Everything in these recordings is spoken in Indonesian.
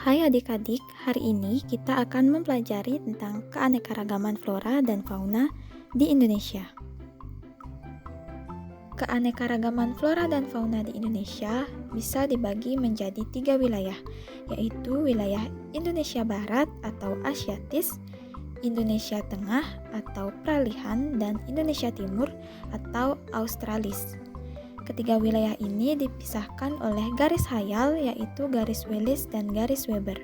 Hai adik-adik, hari ini kita akan mempelajari tentang keanekaragaman flora dan fauna di Indonesia. Keanekaragaman flora dan fauna di Indonesia bisa dibagi menjadi 3 wilayah, yaitu wilayah Indonesia Barat atau Asiatis, Indonesia Tengah atau Peralihan, dan Indonesia Timur atau Australis. Ketiga wilayah ini dipisahkan oleh garis hayal yaitu garis Wallace dan garis Weber.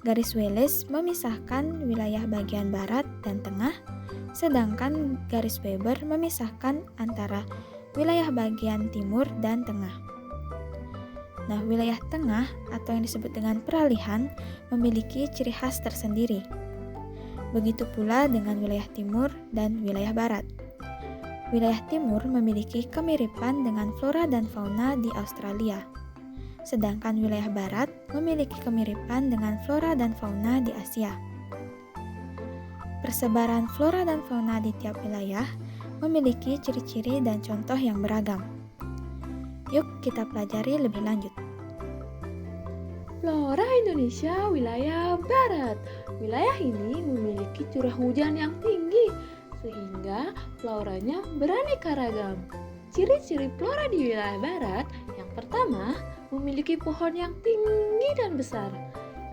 Garis Wallace memisahkan wilayah bagian barat dan tengah, sedangkan garis Weber memisahkan antara wilayah bagian timur dan tengah. Nah, wilayah tengah atau yang disebut dengan peralihan memiliki ciri khas tersendiri. Begitu pula dengan wilayah timur dan wilayah barat. Wilayah timur memiliki kemiripan dengan flora dan fauna di Australia, sedangkan wilayah barat memiliki kemiripan dengan flora dan fauna di Asia. Persebaran flora dan fauna di tiap wilayah memiliki ciri-ciri dan contoh yang beragam. Yuk kita pelajari lebih lanjut. Flora Indonesia wilayah barat. Wilayah ini memiliki curah hujan yang tinggi, sehingga floranya beraneka ragam. Ciri-ciri flora di wilayah barat, yang pertama, memiliki pohon yang tinggi dan besar.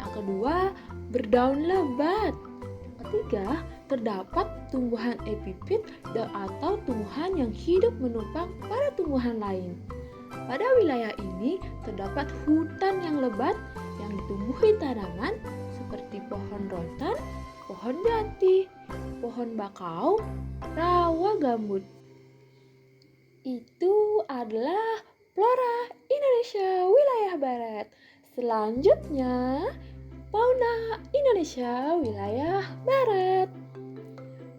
Yang kedua, berdaun lebat. Yang ketiga, terdapat tumbuhan epifit atau tumbuhan yang hidup menumpang pada tumbuhan lain. Pada wilayah ini terdapat hutan yang lebat yang ditumbuhi tanaman seperti pohon rotan, pohon jati, pohon bakau, rawa gambut. Itu adalah flora Indonesia wilayah barat. Selanjutnya, fauna Indonesia wilayah barat.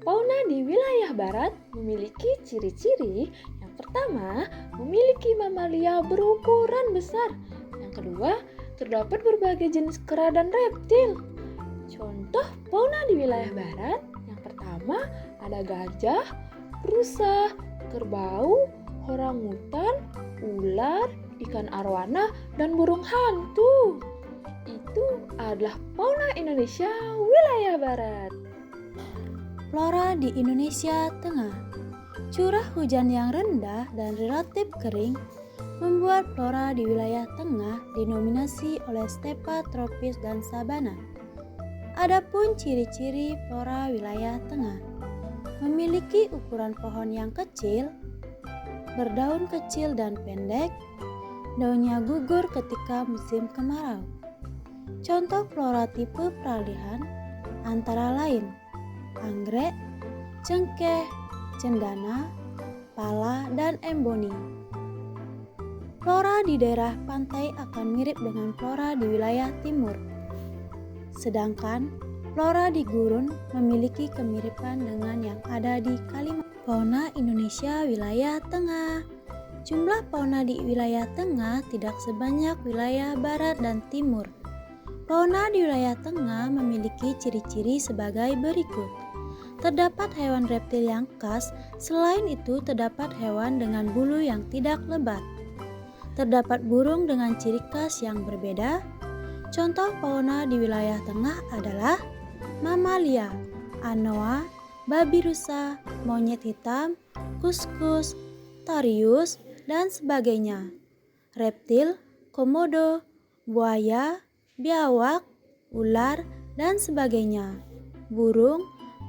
Fauna di wilayah barat memiliki ciri-ciri. Yang pertama, memiliki mamalia berukuran besar. Yang kedua, terdapat berbagai jenis kera dan reptil. Contoh fauna di wilayah barat, yang pertama ada gajah, rusa, kerbau, orangutan, ular, ikan arwana, dan burung hantu. Itu adalah fauna Indonesia wilayah barat. Flora di Indonesia Tengah. Curah hujan yang rendah dan relatif kering membuat flora di wilayah tengah didominasi oleh stepa tropis dan sabana. Adapun ciri-ciri flora wilayah tengah, memiliki ukuran pohon yang kecil, berdaun kecil dan pendek, daunnya gugur ketika musim kemarau. Contoh flora tipe peralihan antara lain anggrek, cengkeh, cendana, pala, dan emboni. Flora di daerah pantai akan mirip dengan flora di wilayah timur. Sedangkan flora di gurun memiliki kemiripan dengan yang ada di Kalimantan. Fauna Indonesia wilayah tengah. Jumlah fauna di wilayah tengah tidak sebanyak wilayah barat dan timur. Fauna di wilayah tengah memiliki ciri-ciri sebagai berikut. Terdapat hewan reptil yang khas, selain itu terdapat hewan dengan bulu yang tidak lebat. Terdapat burung dengan ciri khas yang berbeda. Contoh fauna di wilayah tengah adalah mamalia, anoa, babi rusa, monyet hitam, kuskus, tarius, dan sebagainya. Reptil, komodo, buaya, biawak, ular, dan sebagainya. Burung,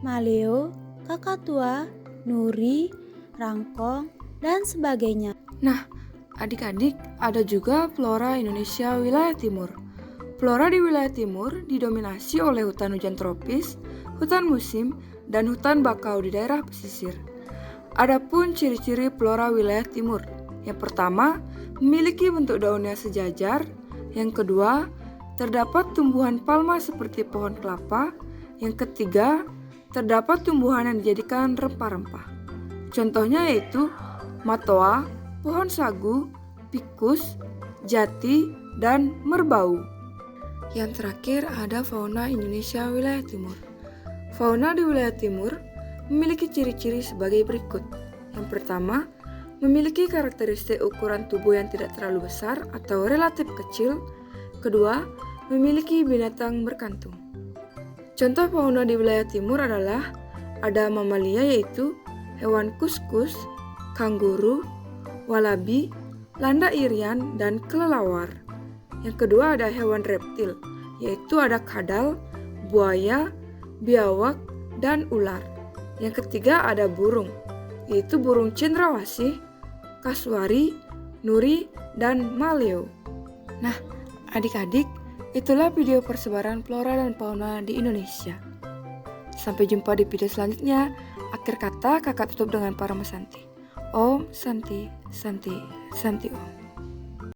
maleo, kakatua, nuri, rangkong, dan sebagainya. Nah, adik-adik, ada juga flora Indonesia wilayah timur. Flora di wilayah timur didominasi oleh hutan hujan tropis, hutan musim, dan hutan bakau di daerah pesisir. Adapun ciri-ciri flora wilayah timur, yang pertama, memiliki bentuk daunnya sejajar. Yang kedua, terdapat tumbuhan palma seperti pohon kelapa. Yang ketiga, terdapat tumbuhan yang dijadikan rempah-rempah. Contohnya yaitu matoa, pohon sagu, pikus, jati, dan merbau. Yang terakhir ada fauna Indonesia wilayah timur. Fauna di wilayah timur memiliki ciri-ciri sebagai berikut. Yang pertama, memiliki karakteristik ukuran tubuh yang tidak terlalu besar atau relatif kecil. Kedua, memiliki binatang berkantung. Contoh fauna di wilayah timur adalah ada mamalia yaitu hewan kuskus, kanguru, walabi, landa irian, dan kelelawar. Yang kedua ada hewan reptil, yaitu ada kadal, buaya, biawak, dan ular. Yang ketiga ada burung, yaitu burung cendrawasih, kasuari, nuri, dan maleo. Nah, adik-adik, itulah video persebaran flora dan fauna di Indonesia. Sampai jumpa di video selanjutnya. Akhir kata kakak tutup dengan para mesanti. Om Santi, Santi, Santi Om.